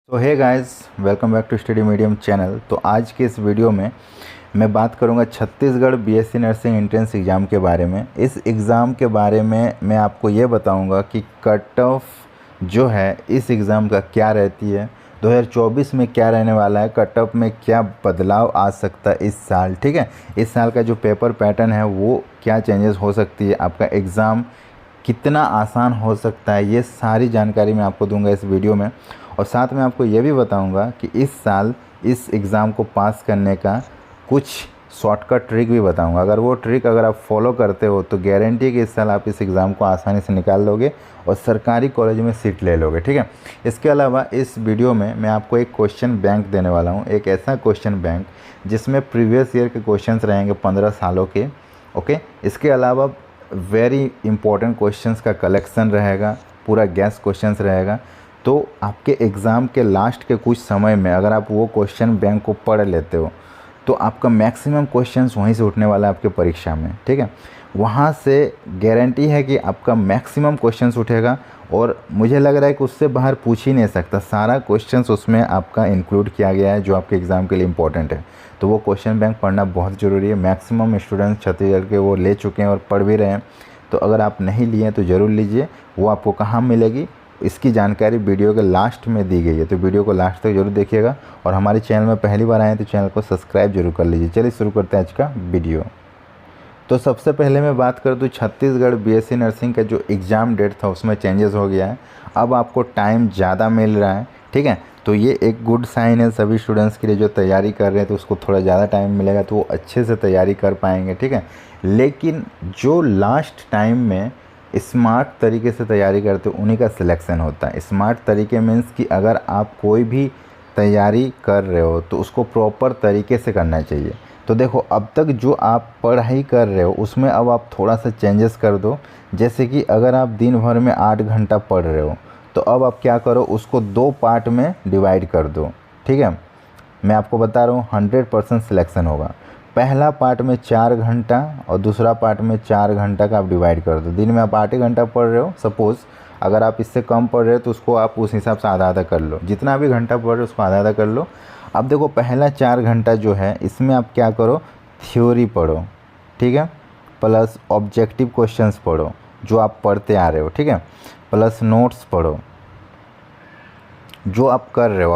तो hey guys, welcome back to study medium channel. तो आज के इस वीडियो में मैं बात करूंगा Chhattisgarh BSc nursing entrance exam के बारे में। इस एग्ज़ाम के बारे में मैं आपको ये बताऊंगा कि कट ऑफ जो है इस एग्ज़ाम का क्या रहती है, 2024 में क्या रहने वाला है, कट ऑफ में क्या बदलाव आ सकता है इस साल। ठीक है, इस साल का जो पेपर पैटर्न है वो क्या चेंजेस हो सकती है, आपका एग्ज़ाम कितना आसान हो सकता है, ये सारी जानकारी मैं आपको दूंगा इस वीडियो में। और साथ में आपको ये भी बताऊंगा कि इस साल इस एग्ज़ाम को पास करने का कुछ शॉर्टकट ट्रिक भी बताऊंगा। अगर वो ट्रिक अगर आप फॉलो करते हो तो गारंटी है कि इस साल आप इस एग्ज़ाम को आसानी से निकाल लोगे और सरकारी कॉलेज में सीट ले लोगे। ठीक है, इसके अलावा इस वीडियो में मैं आपको एक क्वेश्चन बैंक देने वाला हूँ, एक ऐसा क्वेश्चन बैंक जिसमें प्रीवियस ईयर के क्वेश्चन रहेंगे 15 सालों के। ओके, इसके अलावा वेरी इंपॉर्टेंट क्वेश्चंस का कलेक्शन रहेगा, पूरा गैस क्वेश्चंस रहेगा। तो आपके एग्ज़ाम के लास्ट के कुछ समय में अगर आप वो क्वेश्चन बैंक को पढ़ लेते हो तो आपका मैक्सिमम क्वेश्चंस वहीं से उठने वाला है आपके परीक्षा में। ठीक है, वहाँ से गारंटी है कि आपका मैक्सिमम क्वेश्चंस उठेगा और मुझे लग रहा है कि उससे बाहर पूछ ही नहीं सकता, सारा क्वेश्चंस उसमें आपका इंक्लूड किया गया है जो आपके एग्ज़ाम के लिए इंपॉर्टेंट है। तो वो क्वेश्चन बैंक पढ़ना बहुत ज़रूरी है। मैक्सिमम स्टूडेंट्स छत्तीसगढ़ के वो ले चुके हैं और पढ़ भी रहे हैं। तो अगर आप नहीं लिए हैं तो ज़रूर लीजिए। वो आपको कहाँ मिलेगी, इसकी जानकारी वीडियो के लास्ट में दी गई है, तो वीडियो को लास्ट तक जरूर देखिएगा। और हमारे चैनल में पहली बार आए हैं तो चैनल को सब्सक्राइब जरूर कर लीजिए। चलिए शुरू करते हैं आज का वीडियो। तो सबसे पहले मैं बात कर दूँ छत्तीसगढ़ बीएससी नर्सिंग का जो एग्ज़ाम डेट था उसमें चेंजेस हो गया है। अब आपको टाइम ज़्यादा मिल रहा है। ठीक है, तो ये एक गुड साइन है सभी स्टूडेंट्स के लिए जो तैयारी कर रहे हैं, तो उसको थोड़ा ज़्यादा टाइम मिलेगा तो वो अच्छे से तैयारी कर पाएंगे। ठीक है, लेकिन जो लास्ट टाइम में स्मार्ट तरीके से तैयारी करते हो उन्हीं का सिलेक्शन होता है। स्मार्ट तरीके मीन्स कि अगर आप कोई भी तैयारी कर रहे हो तो उसको प्रॉपर तरीके से करना चाहिए। तो देखो, अब तक जो आप पढ़ाई कर रहे हो उसमें अब आप थोड़ा सा चेंजेस कर दो। जैसे कि अगर आप दिन भर में 8 घंटा पढ़ रहे हो तो अब आप क्या करो, उसको 2 पार्ट में डिवाइड कर दो। ठीक है, मैं आपको बता रहा हूँ 100% सिलेक्शन होगा। पहला पार्ट में 4 घंटा और दूसरा पार्ट में 4 घंटा का आप डिवाइड कर दो। दिन में आप 8 घंटा पढ़ रहे हो, सपोज़ अगर आप इससे कम पढ़ रहे हो तो उसको आप उस हिसाब से आधा आधा कर लो। जितना भी घंटा पढ़ रहे हो उसको आधा आधा कर लो। अब देखो, पहला 4 घंटा जो है इसमें आप क्या करो, थ्योरी पढ़ो। ठीक है, प्लस ऑब्जेक्टिव क्वेश्चंस पढ़ो जो आप पढ़ते आ रहे हो। ठीक है, प्लस नोट्स पढ़ो जो आप कर रहे हो।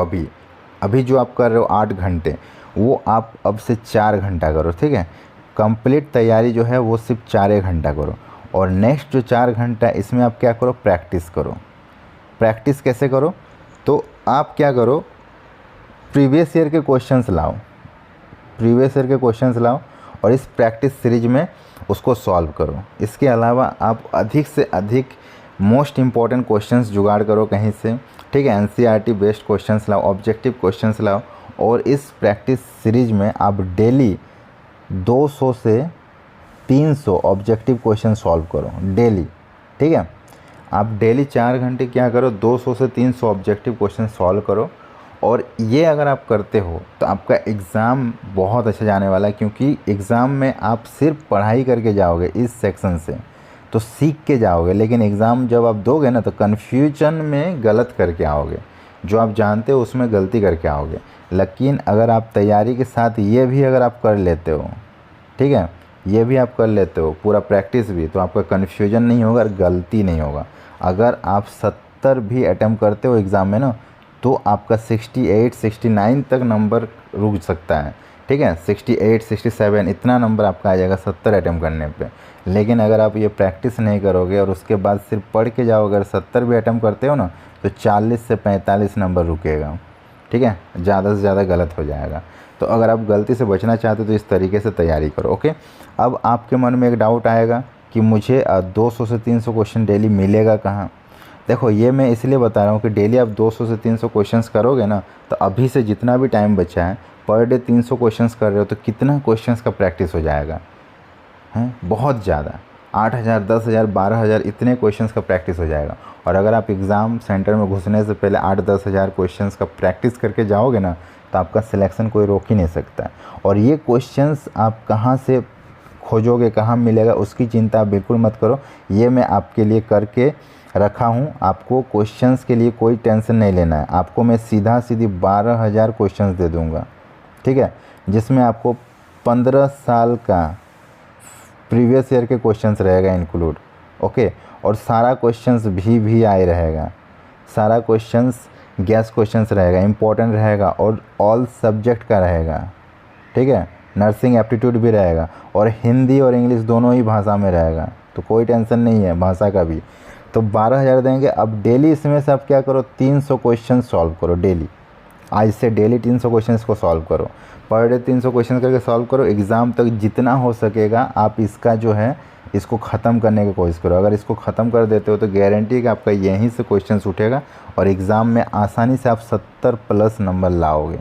अभी जो आप कर रहे हो 8 घंटे, वो आप अब से 4 घंटा करो। ठीक है, कंप्लीट तैयारी जो है वो सिर्फ 4 घंटा करो। और नेक्स्ट जो 4 घंटा इसमें आप क्या करो, प्रैक्टिस करो। प्रैक्टिस कैसे करो, तो आप क्या करो, प्रीवियस ईयर के क्वेश्चंस लाओ। प्रीवियस ईयर के क्वेश्चंस लाओ और इस प्रैक्टिस सीरीज में उसको सॉल्व करो। इसके अलावा आप अधिक से अधिक मोस्ट इम्पॉर्टेंट क्वेश्चंस जुगाड़ करो कहीं से। ठीक है, एनसीईआरटी बेस्ड क्वेश्चंस लाओ, ऑब्जेक्टिव क्वेश्चंस लाओ और इस प्रैक्टिस सीरीज में आप डेली 200 से 300 ऑब्जेक्टिव क्वेश्चन सॉल्व करो डेली। ठीक है, आप डेली 4 घंटे क्या करो, 200 से 300 ऑब्जेक्टिव क्वेश्चन सॉल्व करो। और ये अगर आप करते हो तो आपका एग्ज़ाम बहुत अच्छा जाने वाला है, क्योंकि एग्ज़ाम में आप सिर्फ पढ़ाई करके जाओगे इस सेक्शन से तो सीख के जाओगे, लेकिन एग्ज़ाम जब आप दोगे ना तो कन्फ्यूजन में गलत करके आओगे, जो आप जानते हो उसमें गलती करके आओगे। लेकिन अगर आप तैयारी के साथ ये भी अगर आप कर लेते हो, ठीक है, ये भी आप कर लेते हो पूरा प्रैक्टिस भी, तो आपका कन्फ्यूजन नहीं होगा और गलती नहीं होगा। अगर आप 70 भी अटैम्प्ट करते हो एग्ज़ाम में ना तो आपका 68 69 तक नंबर रुक सकता है। ठीक है, 68 67 इतना नंबर आपका आ जाएगा 70 अटैम्प्ट करने पे। लेकिन अगर आप ये प्रैक्टिस नहीं करोगे और उसके बाद सिर्फ पढ़ के जाओगे, अगर 70 भी अटैम्प्ट करते हो ना तो 40 से 45 नंबर रुकेगा। ठीक है, ज़्यादा से ज़्यादा गलत हो जाएगा। तो अगर आप गलती से बचना चाहते हो तो इस तरीके से तैयारी करो। ओके, अब आपके मन में एक डाउट आएगा कि मुझे 200 से 300 क्वेश्चन डेली मिलेगा कहाँ। देखो, ये मैं इसलिए बता रहा हूँ कि डेली आप 200 से 300 क्वेश्चंस करोगे ना तो अभी से जितना भी टाइम बचा है, पर डे 300 क्वेश्चंस कर रहे हो तो कितना क्वेश्चंस का प्रैक्टिस हो जाएगा, हैं, बहुत ज़्यादा। 8,000 10,000 12,000 इतने क्वेश्चंस का प्रैक्टिस हो जाएगा। और अगर आप एग्ज़ाम सेंटर में घुसने से पहले 8-10 हज़ार क्वेश्चंस का प्रैक्टिस करके जाओगे ना तो आपका सिलेक्शन कोई रोक ही नहीं सकता। और ये क्वेश्चंस आप कहाँ से खोजोगे, कहाँ मिलेगा, उसकी चिंता आप बिल्कुल मत करो। ये मैं आपके लिए करके रखा हूँ। आपको क्वेश्चंस के लिए कोई टेंशन नहीं लेना है। आपको मैं सीधा सीधी 12,000 क्वेश्चंस दे दूँगा, ठीक है, जिसमें आपको 15 साल का प्रीवियस ईयर के क्वेश्चंस रहेगा इंक्लूड, ओके। और सारा क्वेश्चंस भी आए रहेगा, सारा क्वेश्चंस गैस क्वेश्चंस रहेगा, इंपॉर्टेंट रहेगा और ऑल सब्जेक्ट का रहेगा, ठीक है। नर्सिंग एप्टीट्यूड भी रहेगा और हिंदी और इंग्लिश दोनों ही भाषा में रहेगा, तो कोई टेंशन नहीं है भाषा का भी। तो 12,000 देंगे। अब डेली इसमें से आप क्या करो, 300 क्वेश्चन सॉल्व करो डेली। आज से डेली 300 क्वेश्चन को सॉल्व करो, पर डे 300 क्वेश्चन करके सॉल्व करो। एग्ज़ाम तक जितना हो सकेगा आप इसका जो है इसको ख़त्म करने की कोशिश करो। अगर इसको ख़त्म कर देते हो तो गारंटी है कि आपका यहीं से क्वेश्चन उठेगा और एग्ज़ाम में आसानी से आप 70+ नंबर लाओगे।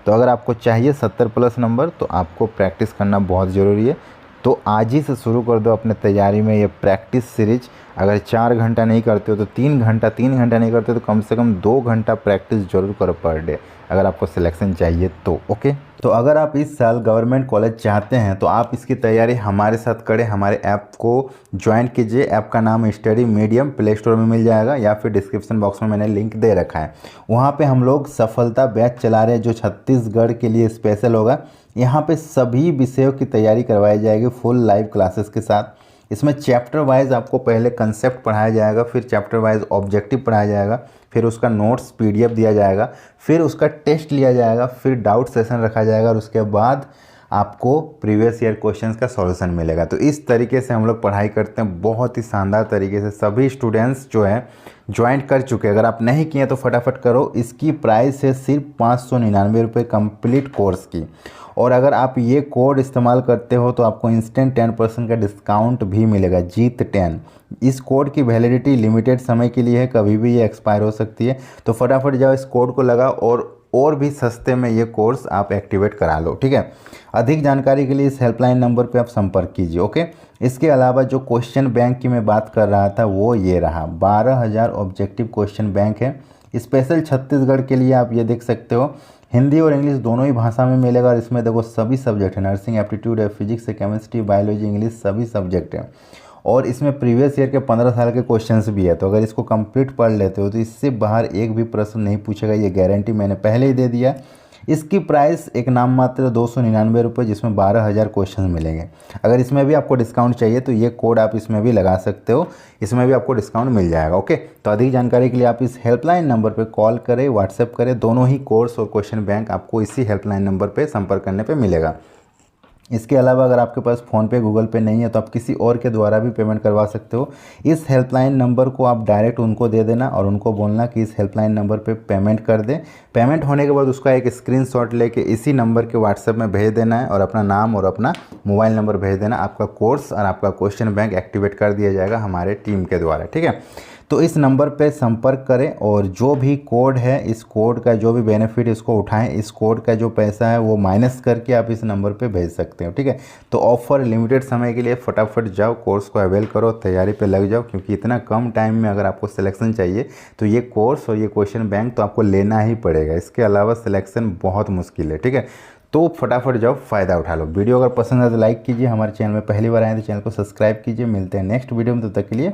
तो अगर आपको चाहिए 70+ नंबर तो आपको प्रैक्टिस करना बहुत ज़रूरी है। तो आज ही से शुरू कर दो अपने तैयारी में ये प्रैक्टिस सीरीज। अगर 4 घंटा नहीं करते हो तो 3 घंटा, 3 घंटा नहीं करते तो कम से कम 2 घंटा प्रैक्टिस जरूर करो पर डे, अगर आपको सिलेक्शन चाहिए तो, ओके। तो अगर आप इस साल गवर्नमेंट कॉलेज चाहते हैं तो आप इसकी तैयारी हमारे साथ करें। हमारे ऐप को ज्वाइन कीजिए। ऐप का नाम स्टडी मीडियम, प्ले स्टोर में मिल जाएगा या फिर डिस्क्रिप्शन बॉक्स में मैंने लिंक दे रखा है। वहाँ पे हम लोग सफलता बैच चला रहे हैं जो छत्तीसगढ़ के लिए स्पेशल होगा। यहाँ पे सभी विषयों की तैयारी करवाई जाएगी फुल लाइव क्लासेस के साथ। इसमें चैप्टर वाइज आपको पहले कंसेप्ट पढ़ाया जाएगा, फिर चैप्टर वाइज ऑब्जेक्टिव पढ़ाया जाएगा, फिर उसका नोट्स PDF दिया जाएगा, फिर उसका टेस्ट लिया जाएगा, फिर डाउट सेशन रखा जाएगा और उसके बाद आपको प्रीवियस ईयर क्वेश्चंस का सॉल्यूशन मिलेगा। तो इस तरीके से हम लोग पढ़ाई करते हैं, बहुत ही शानदार तरीके से। सभी स्टूडेंट्स जो है ज्वाइन कर चुके हैं। अगर आप नहीं किए तो फटाफट करो। इसकी प्राइस है सिर्फ 599 रुपये कंप्लीट कोर्स की। और अगर आप ये कोड इस्तेमाल करते हो तो आपको इंस्टेंट 10% का डिस्काउंट भी मिलेगा, जीत 10। इस कोड की वैलिडिटी लिमिटेड समय के लिए है, कभी भी ये एक्सपायर हो सकती है। तो फटाफट जाओ इस कोड को लगाओ और भी सस्ते में ये कोर्स आप एक्टिवेट करा लो, ठीक है। अधिक जानकारी के लिए इस हेल्पलाइन नंबर पे आप संपर्क कीजिए, ओके। इसके अलावा जो क्वेश्चन बैंक की मैं बात कर रहा था वो ये रहा, 12,000 ऑब्जेक्टिव क्वेश्चन बैंक है स्पेशल छत्तीसगढ़ के लिए। आप ये देख सकते हो हिंदी और इंग्लिश दोनों ही भाषा में मिलेगा और इसमें देखो सभी सब्जेक्ट है, नर्सिंग एप्टीट्यूड है, फिजिक्स है, केमिस्ट्री, बायोलॉजी, इंग्लिश सभी सब्जेक्ट है। और इसमें प्रीवियस ईयर के 15 साल के क्वेश्चंस भी है। तो अगर इसको कंप्लीट पढ़ लेते हो तो इससे बाहर एक भी प्रश्न नहीं पूछेगा, ये गारंटी मैंने पहले ही दे दिया। इसकी प्राइस एक नाम मात्र 299 रुपये, जिसमें 12,000 क्वेश्चन मिलेंगे। अगर इसमें भी आपको डिस्काउंट चाहिए तो ये कोड आप इसमें भी लगा सकते हो, इसमें भी आपको डिस्काउंट मिल जाएगा, ओके। तो अधिक जानकारी के लिए आप इस हेल्पलाइन नंबर पर कॉल करें, व्हाट्सएप करें। दोनों ही कोर्स और क्वेश्चन बैंक आपको इसी हेल्पलाइन नंबर पर संपर्क करने पर मिलेगा। इसके अलावा अगर आपके पास फ़ोनपे, गूगल पे नहीं है तो आप किसी और के द्वारा भी पेमेंट करवा सकते हो। इस हेल्पलाइन नंबर को आप डायरेक्ट उनको दे देना और उनको बोलना कि इस हेल्पलाइन नंबर पे पेमेंट कर दें। पेमेंट होने के बाद उसका एक स्क्रीनशॉट लेके इसी नंबर के व्हाट्सएप में भेज देना है और अपना नाम और अपना मोबाइल नंबर भेज देना। आपका कोर्स और आपका क्वेश्चन बैंक एक्टिवेट कर दिया जाएगा हमारे टीम के द्वारा, ठीक है। तो इस नंबर पे संपर्क करें और जो भी कोड है, इस कोड का जो भी बेनिफिट इसको उठाएं। इस कोड का जो पैसा है वो माइनस करके आप इस नंबर पे भेज सकते हो, ठीक है। तो ऑफर लिमिटेड समय के लिए, फटाफट जाओ कोर्स को अवेल करो, तैयारी पे लग जाओ, क्योंकि इतना कम टाइम में अगर आपको सिलेक्शन चाहिए तो ये कोर्स और ये क्वेश्चन बैंक तो आपको लेना ही पड़ेगा। इसके अलावा सिलेक्शन बहुत मुश्किल है, ठीक है। तो फटाफट जाओ, फ़ायदा उठा लो। वीडियो अगर पसंद है तो लाइक कीजिए, हमारे चैनल में पहली बार आए तो चैनल को सब्सक्राइब कीजिए। मिलते हैं नेक्स्ट वीडियो में, तब तक के लिए